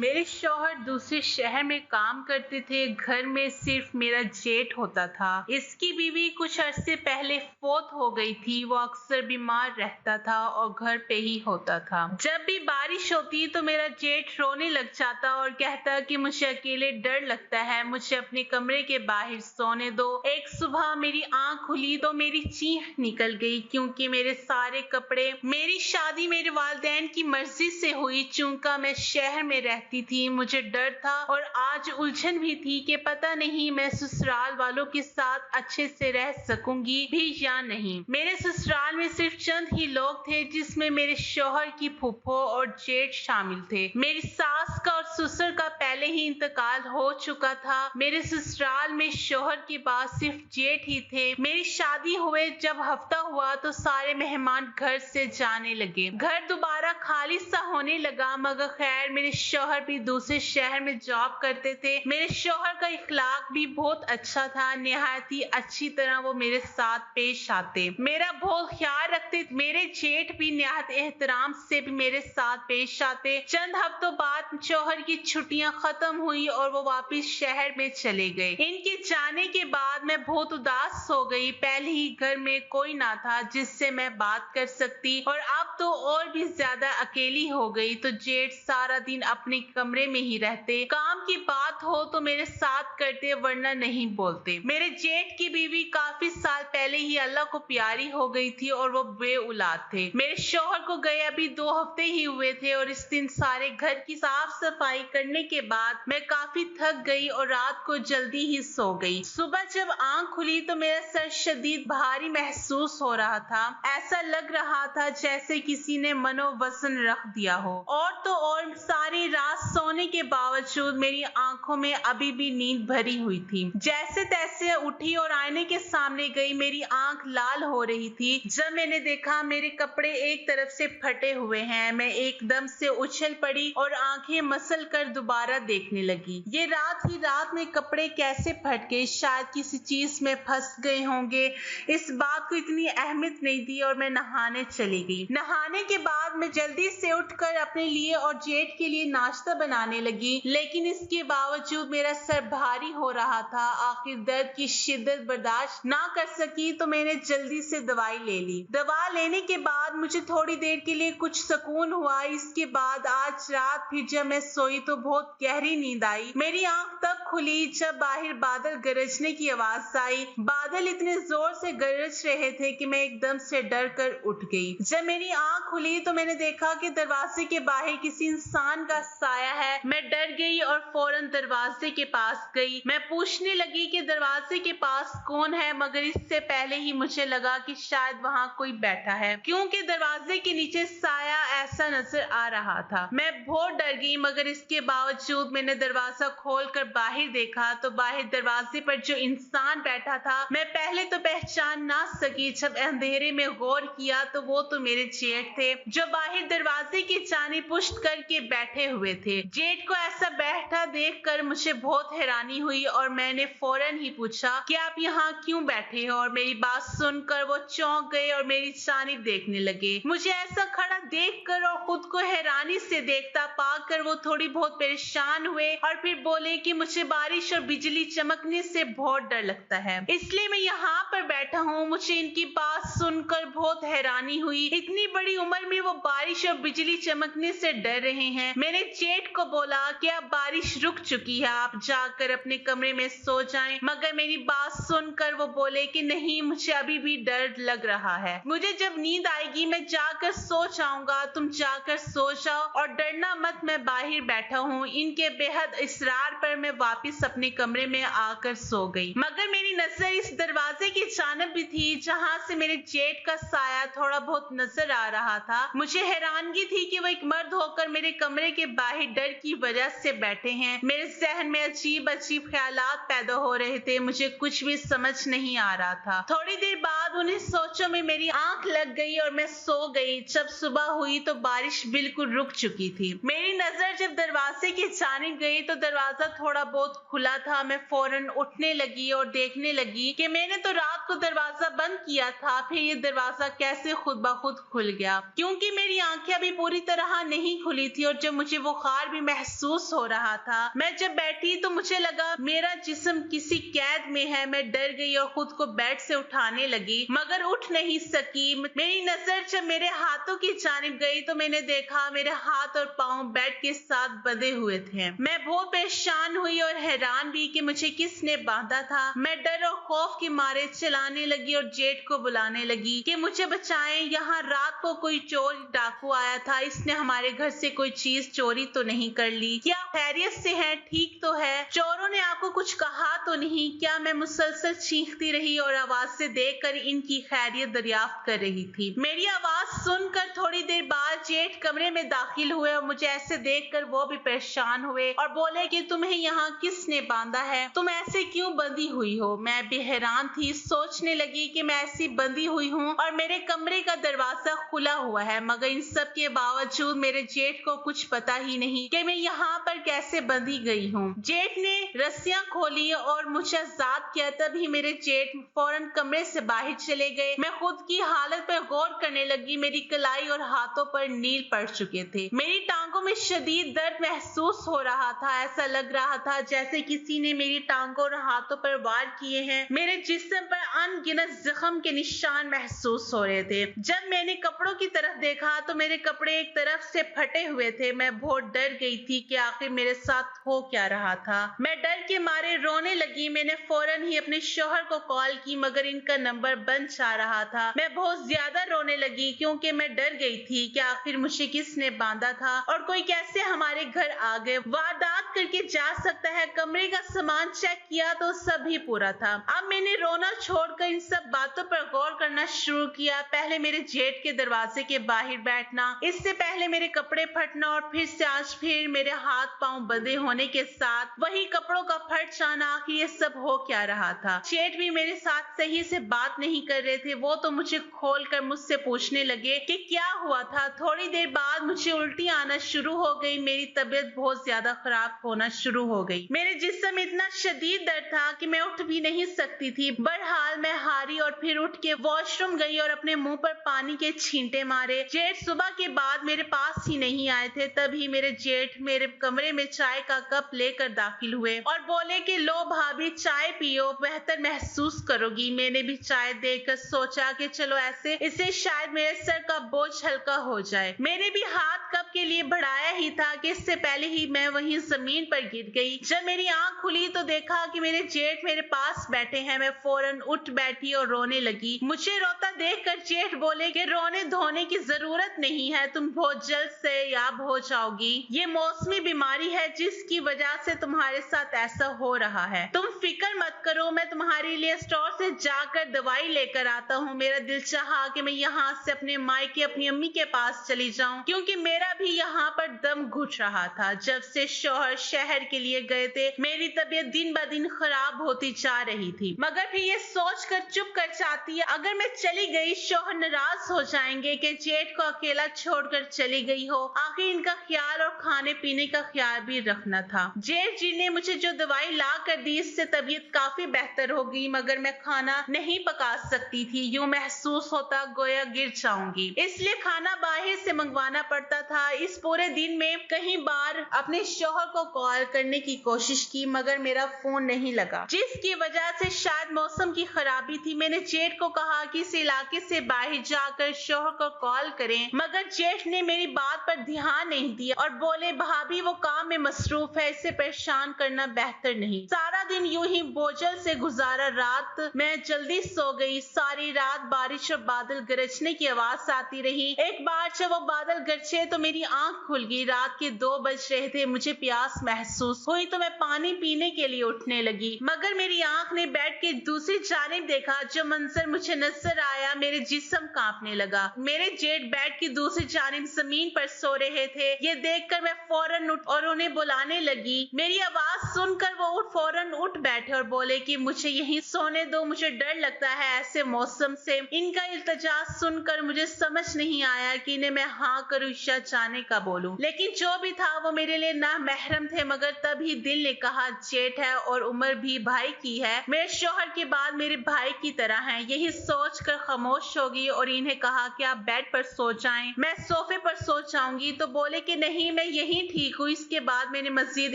मेरे शौहर दूसरे शहर में काम करते थे। घर में सिर्फ मेरा जेठ होता था। इसकी बीवी कुछ अरसे पहले फौत हो गई थी। वो अक्सर बीमार रहता था और घर पे ही होता था। जब भी बारिश होती तो मेरा जेठ रोने लग जाता और कहता कि मुझे अकेले डर लगता है, मुझे अपने कमरे के बाहर सोने दो। एक सुबह मेरी आंख खुली तो मेरी चीख निकल गई, क्योंकि मेरे सारे कपड़े, मेरी शादी मेरे वालिदैन की मर्जी से हुई। चूंकि मैं शहर में रहती थी, मुझे डर था और आज उलझन भी थी कि पता नहीं मैं ससुराल वालों के साथ अच्छे से रह सकूंगी भी या नहीं। मेरे ससुराल में सिर्फ चंद ही लोग थे, जिसमें मेरे शौहर की फूफो और जेठ शामिल थे। मेरी सास का और ससुर का पहले ही इंतकाल हो चुका था। मेरे ससुराल में शौहर के बाद सिर्फ जेठ ही थे। मेरी शादी हुए जब हफ्ता हुआ तो सारे मेहमान घर से जाने लगे। घर दोबारा खाली सा होने लगा, मगर खैर मेरे शौहर भी दूसरे शहर में जॉब करते थे। मेरे शौहर का इखलाक भी बहुत अच्छा था। निहायत ही अच्छी तरह वो मेरे साथ पेश आते, मेरा बहुत ख्याल रखते। मेरे जेठ भी निहायत एहतराम से भी मेरे साथ पेश आते। चंद हफ्तों बाद शौहर की छुट्टियां खत्म हुई और वो वापस शहर में चले गए। इनके जाने के बाद मैं बहुत उदास हो गई। पहले ही घर में कोई ना था जिससे मैं बात कर सकती, और अब तो और भी ज्यादा अकेली हो गई। तो जेठ सारा दिन अपने कमरे में ही रहते। काम की बात हो तो मेरे साथ करते, वरना नहीं बोलते। मेरे जेठ की बीवी काफी साल पहले ही अल्लाह को प्यारी हो गई थी और वो बे औलाद थे। मेरे शौहर को गए अभी 2 हफ्ते ही हुए थे और इस दिन सारे घर की साफ सफाई करने के बाद मैं काफी थक गई और रात को जल्दी ही सो गई। सुबह जब आंख खुली तो मेरा सर शदीद भारी महसूस हो रहा था। ऐसा लग रहा था जैसे किसी ने मनोवसन रख दिया हो। और तो और सारी रात सोने के बावजूद मेरी आंखों में अभी भी नींद भरी हुई थी। जैसे तैसे उठी और आईने के सामने गई। मेरी आंख लाल हो रही थी। जब मैंने देखा मेरे कपड़े एक तरफ से फटे हुए हैं, मैं एकदम से उछल पड़ी और आंखें मसल कर दोबारा देखने लगी। ये रात ही रात में कपड़े कैसे फट गए? शायद किसी चीज में फंस गए होंगे। इस बात को इतनी अहमियत नहीं दी और मैं नहाने चली गई। नहाने के बाद मैं जल्दी से उठकर अपने लिए और जेठ के लिए नाश्ता बनाने लगी, लेकिन इसके बावजूद मेरा सर भारी हो रहा था। आखिर दर्द की शिद्दत बर्दाश्त ना कर सकी तो मैंने जल्दी से दवाई ले ली। दवा लेने के बाद मुझे थोड़ी देर के लिए कुछ सुकून हुआ। इसके बाद आज रात फिर जब मैं सोई तो बहुत गहरी नींद आई। मेरी आंख तब खुली जब बाहर बादल गरजने की आवाज आई। बादल इतने जोर से गरज रहे थे कि मैं एकदम से डर कर उठ गई। जब मेरी आंख खुली तो मैंने देखा कि दरवाजे के बाहर किसी इंसान का साया है। मैं डर गई और फौरन दरवाजे के पास गई। मैं पूछने लगी कि दरवाजे के पास कौन है, मगर इससे पहले ही मुझे लगा कि शायद वहाँ कोई बैठा है, क्योंकि दरवाजे के नीचे साया ऐसा नजर आ रहा था। मैं बहुत डर गई, मगर इसके बावजूद मैंने दरवाजा खोलकर बाहर देखा तो बाहर दरवाजे पर जो इंसान बैठा था मैं पहले तो पहचान ना सकी। जब अंधेरे में गौर किया तो वो तो मेरे जेठ थे, जो बाहर दरवाजे की जानिब पुष्ट करके बैठे हुए थे। जेठ को ऐसा बैठा देखकर मुझे बहुत हैरानी हुई और मैंने फौरन ही पूछा कि आप यहाँ क्यों बैठे हो? और मेरी बात सुनकर वो चौंक गए और मेरी जानिब देखने लगे। मुझे ऐसा खड़ा देखकर और खुद को हैरानी से देखता पाकर वो थोड़ी बहुत परेशान हुए और फिर बोले कि मुझे बारिश और बिजली चमकने से बहुत डर लगता है, इसलिए मैं यहाँ पर बैठा हूँ। मुझे इनकी बात सुनकर बहुत हैरानी हुई। इतनी बड़ी उम्र में वो बारिश और बिजली चमकने से डर रहे हैं। मैंने जेठ को बोला कि अब बारिश रुक चुकी है, आप जाकर अपने कमरे में सो जाएं, मगर मेरी बात सुनकर वो बोले कि नहीं, मुझे अभी भी डर लग रहा है। मुझे जब नींद आएगी मैं जाकर सो जाऊंगा, तुम जाकर सो जाओ और डरना मत, मैं बाहर बैठा हूँ। इनके बेहद इसरार पर मैं वापस अपने कमरे में आकर सो गई, मगर मेरी नजर इस दरवाजे की जानिब भी थी जहाँ से मेरे जेठ का साया थोड़ा बहुत नजर आ रहा था। मुझे हैरानगी थी कि वो एक मर्द होकर मेरे कमरे के बाहर डर की वजह से बैठे हैं। मेरे जहन में अजीब अजीब ख्यालात पैदा हो रहे थे। मुझे कुछ भी समझ नहीं आ रहा था। थोड़ी देर बाद अब उन्हें सोचों में मेरी आंख लग गई और मैं सो गई। जब सुबह हुई तो बारिश बिल्कुल रुक चुकी थी। मेरी नजर जब दरवाजे की जानिब गई तो दरवाजा थोड़ा बहुत खुला था। मैं फौरन उठने लगी और देखने लगी कि मैंने तो रात को दरवाजा बंद किया था, फिर ये दरवाजा कैसे खुद ब खुद खुल गया, क्योंकि मेरी आंखें अभी पूरी तरह नहीं खुली थी और जब मुझे बुखार भी महसूस हो रहा था। मैं जब बैठी तो मुझे लगा मेरा जिस्म किसी कैद में है। मैं डर गई और खुद को बेड से उठाने लगी, मगर उठ नहीं सकी। मेरी नजर जब मेरे हाथों की जानिब गई तो मैंने देखा मेरे हाथ और पांव बेड के साथ बंधे हुए थे। मैं बहुत परेशान हुई और हैरान भी कि मुझे किसने बांधा था। मैं डर और खौफ के मारे चिल्लाने लगी और जेठ को बुलाने लगी कि मुझे बचाएं, यहाँ रात को कोई चोर डाकू आया था, इसने हमारे घर से कोई चीज चोरी तो नहीं कर ली? क्या आप खैरियत से हैं? ठीक तो है? चोरों ने आपको कुछ कहा तो नहीं? क्या? मैं मुसलसल चीखती रही और आवाज़ें देकर इनकी खैरियत दरियाफ्त कर रही थी। मेरी आवाज सुनकर थोड़ी देर बाद जेठ कमरे में दाखिल हुए और मुझे ऐसे देखकर वो भी परेशान हुए और बोले कि तुम्हें यहाँ किसने बांधा है? तुम ऐसे क्यों बंधी हुई हो? मैं भी हैरान थी, सोचने लगी कि मैं ऐसी बंधी हुई हूँ और मेरे कमरे का दरवाजा खुला हुआ है, मगर इन सब के बावजूद मेरे जेठ को कुछ पता ही नहीं कि मैं यहाँ पर कैसे बंधी गई हूँ। जेठ ने रस्सियां खोली और मुझे आजाद किया। तभी मेरे जेठ फौरन कमरे से बाहर चले गए। मैं खुद की हालत पर गौर करने लगी। मेरी कलाई और हाथों पर नील पड़ चुके थे। मेरी टांगों में शदीद दर्द महसूस हो रहा था। ऐसा लग रहा था जैसे किसी ने मेरी टांगों और हाथों पर वार किए हैं। मेरे जिस्म पर अनगिनत जख्म के निशान महसूस हो रहे थे। जब मैंने कपड़ों की तरफ देखा तो मेरे कपड़े एक तरफ से फटे हुए थे। मैं बहुत डर गई थी कि आखिर मेरे साथ हो क्या रहा था। मैं डर के मारे रोने लगी। मैंने फौरन ही अपने शौहर को कॉल की, मगर इनका नंबर बंद आ रहा था। मैं बहुत ज्यादा रोने लगी क्योंकि मैं डर गई थी कि आखिर मुझे किसने बांधा था और कोई कैसे हमारे घर आ गए। वारदात करके जा सकता है। कमरे का सामान चेक किया तो सब ही पूरा था। अब मैंने रोना छोड़कर इन सब बातों पर गौर करना शुरू किया। पहले मेरे जेठ के दरवाजे के बाहर बैठना, इससे पहले मेरे कपड़े फटना और फिर से आज फिर मेरे हाथ पांव बंधे होने के साथ वही कपड़ों का फट जाना। आखिर ये सब हो क्या रहा था? जेठ भी मेरे साथ सही से बात नहीं कर रहे थे। वो तो मुझे खोलकर मुझसे पूछने लगे कि क्या हुआ था। थोड़ी देर बाद मुझे उल्टी आना शुरू हो गई। मेरी तबीयत बहुत ज्यादा खराब होना शुरू हो गई। मेरे जिस्म में इतना शदीद दर्द था कि मैं उठ भी नहीं सकती थी। बहरहाल मैं हारी और फिर उठ के वॉशरूम गई और अपने मुंह पर पानी के छींटे मारे। जेठ सुबह के बाद मेरे पास ही नहीं आए थे। तभी मेरे जेठ मेरे कमरे में चाय का कप लेकर दाखिल हुए और बोले कि लो भाभी, चाय पियो, बेहतर महसूस करोगी। मैंने भी चाय देकर सोचा कि चलो ऐसे इससे शायद मेरे सर का बोझ हल्का हो जाए। मैंने भी हाथ कप के लिए बढ़ाया ही था कि इससे पहले ही मैं वहीं जमीन पर गिर गई। जब मेरी आंख खुली तो देखा कि मेरे जेठ मेरे पास बैठे हैं। मैं फौरन उठ बैठी और रोने लगी। मुझे रोता देखकर जेठ बोले कि रोने धोने की जरूरत नहीं है, तुम बहुत जल्द से याब हो जाओगी। ये मौसमी बीमारी है जिसकी वजह से तुम्हारे साथ ऐसा हो रहा है। तुम फिक्र मत करो, मैं तुम्हारे लिए स्टोर से जाकर दवाई लेकर आता हूँ। मेरा दिल चाहा कि मैं यहाँ से अपने मायके अपनी अम्मी के पास चली जाऊँ, क्योंकि मेरा भी यहाँ पर दम घुट रहा था। जब से शौहर शहर के लिए गए थे मेरी तबीयत दिन ब दिन खराब होती जा रही थी, मगर फिर ये सोच कर चुप कर जाती है अगर मैं चली गई शौहर नाराज हो जाएंगे कि जेठ को अकेला छोड़कर चली गई हो। आखिर इनका ख्याल और खाने पीने का ख्याल भी रखना था। जेठ जी ने मुझे जो दवाई ला कर दी इससे तबीयत काफी बेहतर हो गई, मगर मैं खाना नहीं पका सकती थी। यूं महसूस होता गोया गिर जाऊंगी, इसलिए खाना बाहर से मंगवाना पड़ता था। इस पूरे दिन में कई बार अपने शौहर को कॉल करने की कोशिश की, मगर मेरा फोन नहीं लगा, जिसकी वजह से शायद मौसम की खराबी थी। मैंने जेठ को कहा कि इस इलाके से बाहर जाकर शौहर को कॉल करें, मगर जेठ ने मेरी बात पर ध्यान नहीं दिया और बोले भाभी वो काम में मसरूफ है, इसे परेशान करना बेहतर नहीं। सारा दिन यूं ही बोझल से गुजारा। रात मैं जल्दी सो गई। सारी रात बारिश और बादल गरजने की आवाज आती रही। एक बार जब वो बादल गरजे तो मेरी आंख खुल गई। रात के 2 बज रहे थे। मुझे प्यास महसूस हुई तो मैं पानी पीने के लिए उठने लगी, मगर मेरी आंख ने बेड के दूसरी जानिब देखा। जो मंजर मुझे नजर आया मेरे जिस्म कांपने लगा। मेरे जेठ बेड की दूसरी जानिब जमीन पर सो रहे थे। ये देखकर मैं फौरन उठ और उन्हें बुलाने लगी। मेरी आवाज सुनकर वो फौरन उठ बैठे और बोले कि मुझे यहीं सोने दो, मुझे डर लगता है ऐसे मौसम से। इनका इल्तिजा सुनकर मुझे समझ नहीं आया कि इन्हें मैं हाँ करूं या जाने का बोलूं। लेकिन जो भी था वो मेरे लिए ना महरम थे, मगर तभी दिल ने कहा जेठ है और उम्र भी भाई की है, मेरे शौहर के बाद मेरे भाई की तरह हैं। यही सोच कर खामोश हो गई और इन्हें कहा कि आप बेड पर सो जाएं, मैं सोफे पर सो जाऊंगी। तो बोले कि नहीं, मैं यही ठीक हूँ। इसके बाद मैंने मजीद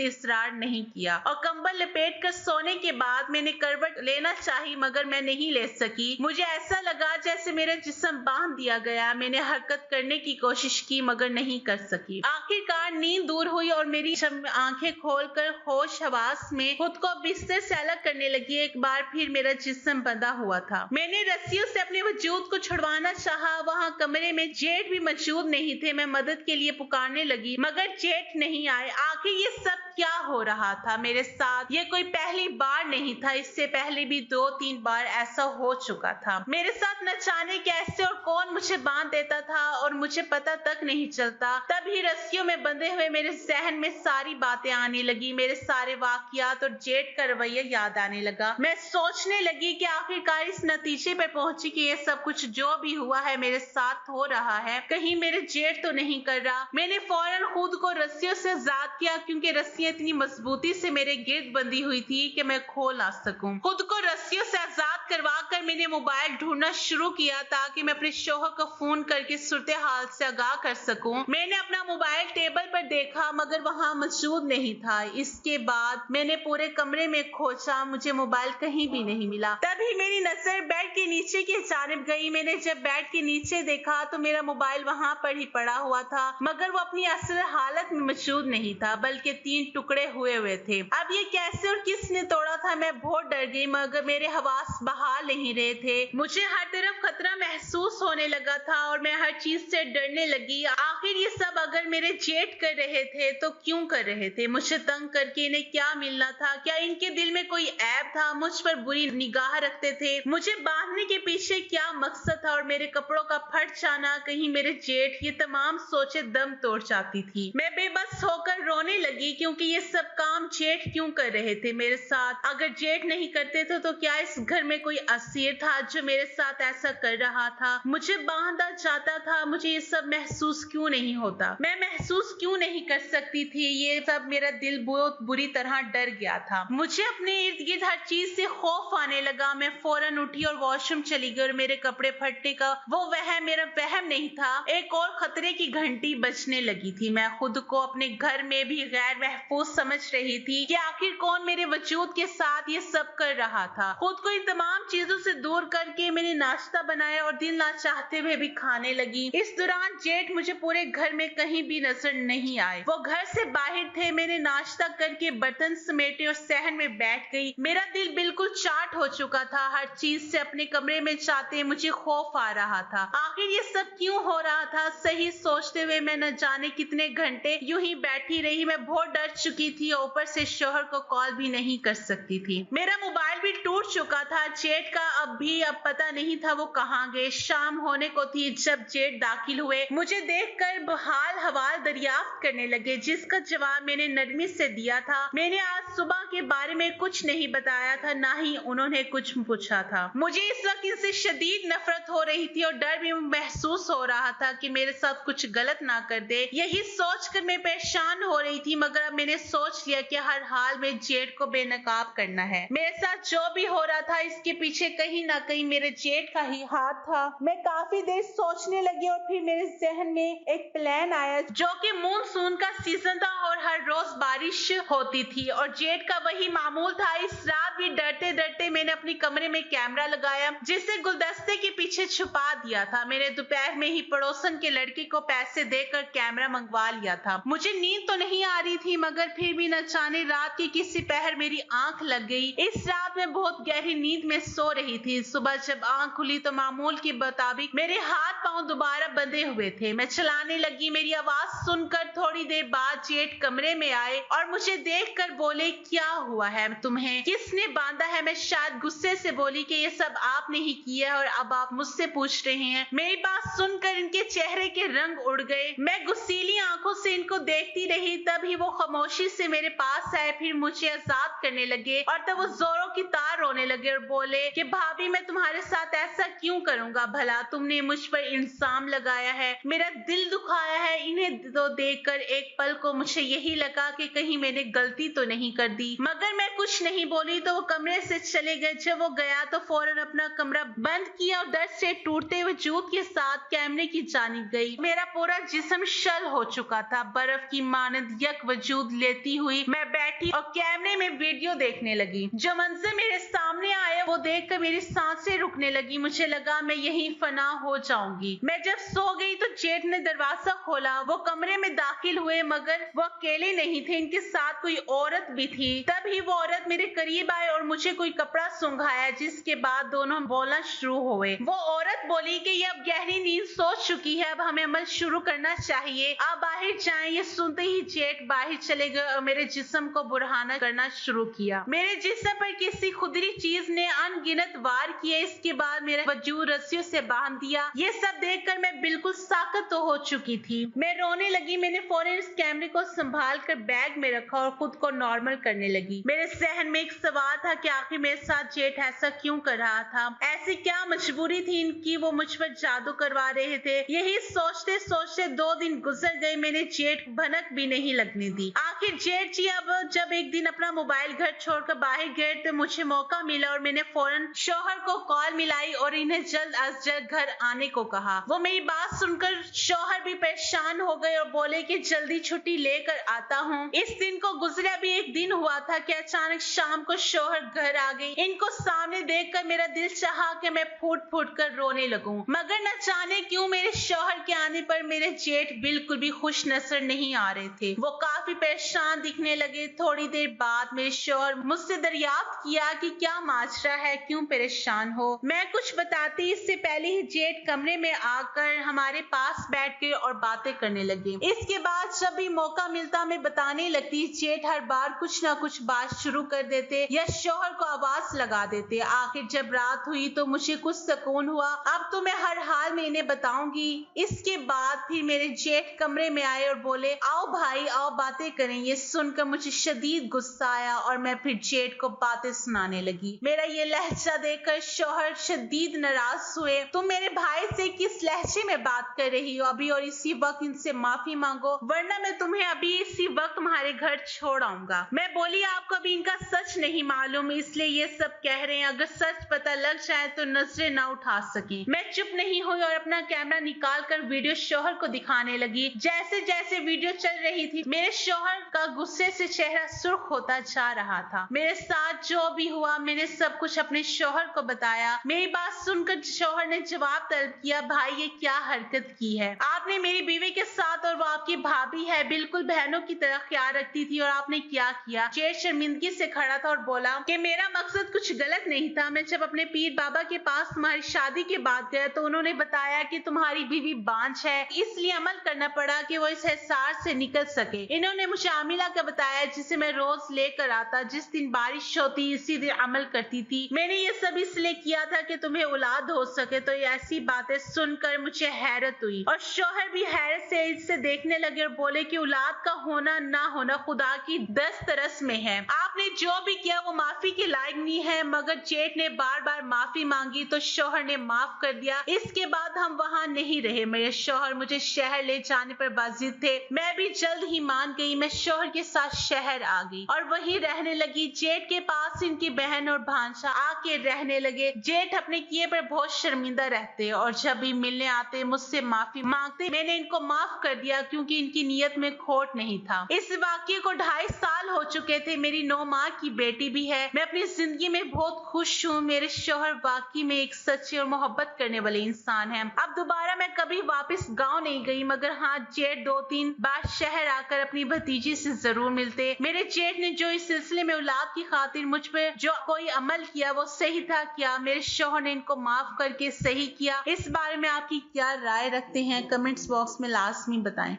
इसरार नहीं किया और कंबल लपेट कर सोने के बाद मैंने करवट लेना चाही, मगर मैं नहीं ले सकी। मुझे ऐसा लगा जैसे मेरा जिस्म बांध दिया गया। मैंने हरकत करने की कोशिश की मगर नहीं कर सकी। आखिरकार नींद दूर हुई और मेरी आंखें खोलकर होश हवास में खुद को बिस्तर से अलग करने लगी। एक बार फिर मेरा जिस्म बंधा हुआ था। मैंने रस्सियों से अपने वजूद को छुड़वाना चाहा। वहाँ कमरे में जेठ भी मौजूद नहीं थे। मैं मदद के लिए पुकारने लगी मगर जेठ नहीं आए। आखिर ये सब क्या हो रहा था मेरे साथ? ये कोई पहली बार नहीं था, इससे पहले भी 2-3 बार ऐसा हो चुका था। मेरे साथ न जाने कैसे और कौन मुझे बांध देता था और मुझे पता तक नहीं चलता। तभी रस्सियों में बंधे हुए मेरे जहन में सारी बातें आने लगी, मेरे सारे वाकयात और जेठ का रवैया याद आने लगा। मैं सोचने लगी कि आखिरकार इस नतीजे पर पहुंची कि ये सब कुछ जो भी हुआ है मेरे साथ हो रहा है, कहीं मेरे जेठ तो नहीं कर रहा। मैंने फौरन खुद को रस्सियों से आजाद किया, क्योंकि रस्सियां इतनी मजबूती से मेरे गिर्द बंधी हुई थी कि मैं खो ना सकूं। खुद को रस्सियों से आजाद करवा कर मैंने मोबाइल ढूंढना शुरू किया ताकि मैं अपने शौहर को फोन करके सूरत हाल से आगाह कर सकूं। मैंने अपना मोबाइल टेबल पर देखा मगर वहां मौजूद नहीं था। इसके बाद मैंने पूरे कमरे में खोजा, मुझे मोबाइल कहीं भी नहीं मिला। तभी मेरी नजर बेड के नीचे की जानिब गई। मैंने जब बेड के नीचे देखा तो मेरा मोबाइल वहां पर ही पड़ा हुआ था, मगर वो अपनी असल हालत में मौजूद नहीं था, बल्कि 3 टुकड़े हुए थे। अब ये कैसे और किसने तोड़ा था? मैं बहुत डर गई, मगर मेरे हवास बहाल नहीं रहे थे। मुझे हर तरफ खतरा महसूस होने लगा था और मैं हर चीज से डरने लगी। आखिर ये सब अगर मेरे जेठ कर रहे थे तो क्यों कर रहे थे? मुझे तंग करके इन्हें क्या मिलना था? क्या इनके दिल में कोई ऐब था? मुझ पर बुरी निगाह रखते थे? मुझे बांधने के पीछे क्या मकसद था? और मेरे कपड़ों का फट जाना, कहीं मेरे जेठ? ये तमाम सोचें दम तोड़ जाती थी। मैं बेबस होकर रोने लगी, क्योंकि ये सब काम जेठ क्यों कर रहे थे मेरे साथ? अगर जेठ नहीं करते थे तो क्या इस घर में कोई असीर था जो मेरे साथ ऐसा कर रहा था? मुझे बांधा जाता था, मुझे ये सब महसूस क्यों नहीं होता? मैं महसूस क्यों नहीं कर सकती थी ये सब? मेरा दिल बहुत बुरी तरह डर गया था। मुझे अपने इर्द गिर्द हर चीज से खौफ आने लगा। मैं फौरन उठी और वॉशरूम चली गई और मेरे कपड़े फटने का वो वहम मेरा वहम नहीं था, एक और खतरे की घंटी बजने लगी थी। मैं खुद को अपने घर में भी गैर महफूज समझ रही थी कि आखिर कौन मेरे वजूद के साथ ये सब कर रहा था। खुद को इन तमाम चीजों से दूर करके मैंने नाश्ता बनाया और दिल ना चाहते हुए भी खाने लगी। इस दौरान जेठ मुझे पूरे घर में कहीं भी नजर नहीं आए। वो घर से बाहर थे। मैंने नाश्ता करके बर्तन समेटे और सहन में बैठ गई। मेरा दिल बिल्कुल चाट हो चुका था। हर चीज से अपने कमरे में जाते मुझे खौफ आ रहा था। आखिर ये सब क्यों हो रहा था? सही सोचते हुए मैं न जाने कितने घंटे यूं ही बैठी रही। मैं बहुत डर चुकी थी और ऊपर से शौहर को कॉल भी नहीं कर सकती थी। मेरा मोबाइल भी टूट चुका था। जेठ का अब पता नहीं था वो कहाँ गए। शाम होने को थी जब जेठ दाखिल हुए। मुझे देखकर हाल हवाल दरियाफ्त करने लगे, जिसका जवाब मैंने नरमी से दिया था। मैंने आज सुबह के बारे में कुछ नहीं बताया था, ना ही उन्होंने कुछ पूछा था। मुझे इस वक्त इनसे शदीद नफरत हो रही थी और डर भी महसूस हो रहा था कि मेरे साथ कुछ गलत ना कर दे। यही सोचकर मैं परेशान हो रही थी, मगर अब मैंने सोच लिया कि हर हाल में जेठ को बेनकाब करना है। मेरे साथ जो भी हो रहा था इसके पीछे कहीं ना कहीं मेरे जेठ का ही हाथ था। मैं काफी देर सोचने लगी और फिर मेरे जहन में एक प्लान आया, जो कि मानसून का सीजन था और हर रोज बारिश होती थी और जेठ का वही मामूल था। इस रात भी डरते डरते मैंने अपने कमरे में कैमरा लगाया, जिसे गुलदस्ते के पीछे छुपा दिया था। मैंने दोपहर में ही पड़ोसन के लड़के को पैसे देकर कैमरा मंगवा लिया था। मुझे नींद तो नहीं आ रही थी, मगर फिर भी न जाने रात के किसी पहर मेरी आंख लग गई। इस रात मैं बहुत गहरी नींद में सो रही थी। सुबह जब आंख खुली तो मामूल के मुताबिक मेरे हाथ पांव दोबारा बंधे हुए थे। मैं चलाने लगी। मेरी आवाज सुनकर थोड़ी देर बाद जेठ कमरे में आए और मुझे देखकर बोले, क्या हुआ है तुम्हें? किसने बांधा है। मैं शायद गुस्से से बोली कि ये सब आपने ही किया और अब आप मुझसे पूछ रहे हैं। मेरी बात सुनकर इनके चेहरे के रंग उड़ गए। मैं गुस्सीली आंखों से इनको देखती रही। तभी वो खामोशी से मेरे पास आए, फिर मुझे आजाद करने लगे और तब वो जोरों की तार रोने लगे और बोले कि भाभी मैं तुम्हारे साथ ऐसा क्यों करूंगा, भला तुमने मुझ पर इल्जाम लगाया है, मेरा दिल दुखाया है। इन्हें तो देखकर एक पल को मुझे यही लगा कि कहीं मैंने गलती तो नहीं कर दी, मगर मैं कुछ नहीं बोली। तो वो कमरे से चले गए। जब वो गया तो फौरन अपना कमरा बंद किया और दर्द से टूटते वजूद के साथ कैमरे की जानिब गई। मेरा पूरा जिस्म शल हो चुका था। बर्फ की मानद यक वजूद लेती हुई मैं बैठी और कैमरे में वीडियो देखने लगी। जो मंजर मेरे सामने आया वो देखकर मेरी सांसें रुकने लगी। मुझे लगा मैं यहीं फना हो जाऊंगी। मैं जब सो गई तो जेठ ने दरवाजा खोला। वो कमरे में दाखिल हुए, मगर वो अकेले नहीं थे, इनके साथ कोई औरत भी थी। तभी वो औरत मेरे करीब आए और मुझे कोई कपड़ा सुंघाया, जिसके बाद दोनों बोलना शुरू हुए। वो औरत बोली कि ये अब गहरी नींद सो चुकी है, अब हमें अमल शुरू करना चाहिए, आप बाहर जाएं। ये सुनते ही जेठ बाहर चले गए और मेरे जिस्म को बुरहाना करना शुरू किया। मेरे जिस्म पर किसी खुदरी चीज ने अनगिनत वार किए। इसके बाद मेरा वजूद रस्सियों से बांध दिया। ये सब देखकर मैं बिल्कुल साकत तो हो चुकी थी। मैं रोने लगी। मैंने फौरन इस कैमरे को संभाल कर बैग में रखा और खुद को नॉर्मल करने लगी। मेरे जहन में एक सवाल था कि आखिर मेरे साथ जेठ ऐसा क्यों कर रहा था, ऐसी क्या मजबूरी थी इनकी, वो मुझ पर जादू करवा रहे थे। यही सोचते सोचते 2 दिन गुजर गए। मैंने जेठ भनक भी नहीं लगने दी। आखिर जेठ जी अब जब एक दिन अपना मोबाइल घर छोड़कर बाहर गए तो मुझे मौका मिला और मैंने फौरन शौहर को कॉल मिलाई और इन्हें जल्द अज जल्द घर आने को कहा। वो मेरी बात सुनकर शौहर भी परेशान हो गए और बोले कि जल्दी छुट्टी लेकर आता हूँ। इस दिन को गुजरा भी एक दिन हुआ था कि अचानक शाम को शौहर घर आ गई। इनको सामने देखकर मेरा दिल चाहा कि मैं फूट फूट कर रोने लगूं, मगर न जाने क्यों मेरे शौहर के आने पर मेरे जेठ बिल्कुल भी खुश नजर नहीं आ रहे थे। वो काफी परेशान दिखने लगे। थोड़ी देर बाद मेरे शौहर मुझसे दरियाफ्त किया कि क्या माजरा है, क्यों परेशान हो। मैं कुछ बताती इससे पहले ही जेठ कमरे में आकर हमारे पास बैठ गए और बातें करने लगे। इसके बाद जब भी मौका मिलता मैं बताने लगती। जेठ हर बार कुछ ना कुछ बात शुरू कर देते या शौहर को आवाज लगा देते। आखिर जब रात हुई तो मुझे कुछ सुकून हुआ। अब तो मैं हर हाल में इन्हें बताऊंगी। इसके बाद फिर मेरे जेठ कमरे में आए और बोले आओ भाई आओ बातें करें। ये सुनकर मुझे शदीद गुस्सा आया और मैं फिर जेठ को बातें सुनाने लगी। मेरा ये लहजा देखकर शौहर शदीद नाराज हुए। तुम मेरे भाई से किस लहजे में बात कर रही हो अभी, और इसी वक्त इनसे माफी मांगो वरना मैं तुम्हें अभी इसी वक्त तुम्हारे घर छोड़ आऊंगा। मैं बोली आपको अभी इनका सच नहीं मालूम इसलिए ये सब कह रहे हैं, अगर सच पता लग जाए तो नजरें ना उठा सके। मैं चुप नहीं हुई और अपना कैमरा निकाल कर वीडियो शौहर को दिखाने लगी। जैसे जैसे वीडियो चल रही थी मेरे शौहर का गुस्से से चेहरा सुर्ख होता जा रहा था। मेरे साथ जो भी हुआ मैंने सब कुछ अपने शौहर को बताया। मेरी बात सुनकर शौहर ने जवाब तलब किया, भाई ये क्या हरकत की है आपने मेरी बीवी के साथ, और वो आपकी भाभी है, बिल्कुल बहनों की तरह ख्याल रखती थी और आपने क्या किया। जेठ शर्मिंदगी से खड़ा था और बोला कि मेरा मकसद कुछ गलत नहीं था। मैं जब अपने पीर बाबा के पास तुम्हारी शादी के बाद गया तो उन्होंने बताया कि तुम्हारी बीवी बांझ है, इसलिए अमल करना पड़ा कि वो इस हिसार से निकल सके। इन्होंने मुझे आमिला का बताया जिसे मैं रोज लेकर आता। जिस दिन बारिश होती इसी दिन अमल करती थी। मैंने ये सब इसलिए किया था कि तुम्हें औलाद हो सके। तो ऐसी बातें सुनकर मुझे हैरत हुई और शौहर भी हैरत से इससे देखने लगे और बोले कि औलाद का होना ना होना खुदा की दस्तरस में है, आपने जो भी किया वो माफी के लायक नहीं है। मगर जेठ ने बार बार माफी मांगी तो शौहर ने माफ कर दिया। इसके बाद हम वहाँ नहीं रहे। मेरे शौहर मुझे शहर ले जाने पर बाजिद थे। मैं भी जल्द ही मान गई। मैं शौहर के साथ शहर आ गई और वहीं रहने लगी। जेठ के पास इनकी बहन और भांजा आके रहने लगे। जेठ अपने किए पर बहुत शर्मिंदा रहते और जब भी मिलने आते मुझसे माफी मांगते। मैंने इनको माफ कर दिया क्योंकि इनकी नीयत में खोट नहीं था। इस वाक्य को 2.5 साल हो चुके थे। मेरी 9 माह की बेटी भी है। मैं अपनी जिंदगी में बहुत खुश हूँ। मेरे शौहर वाकई में एक सच्चे और मोहब्बत करने वाले इंसान हैं। अब दोबारा मैं कभी वापस गांव नहीं गई, मगर हाँ जेठ 2-3 बार शहर आकर अपनी भतीजी से जरूर मिलते। मेरे जेठ ने जो इस सिलसिले में औलाद की खातिर मुझ पर जो कोई अमल किया वो सही था क्या मेरे शौहर ने इनको माफ करके सही किया। इस बारे में आपकी क्या राय रखते हैं कमेंट्स बॉक्स में लाजमी बताएं।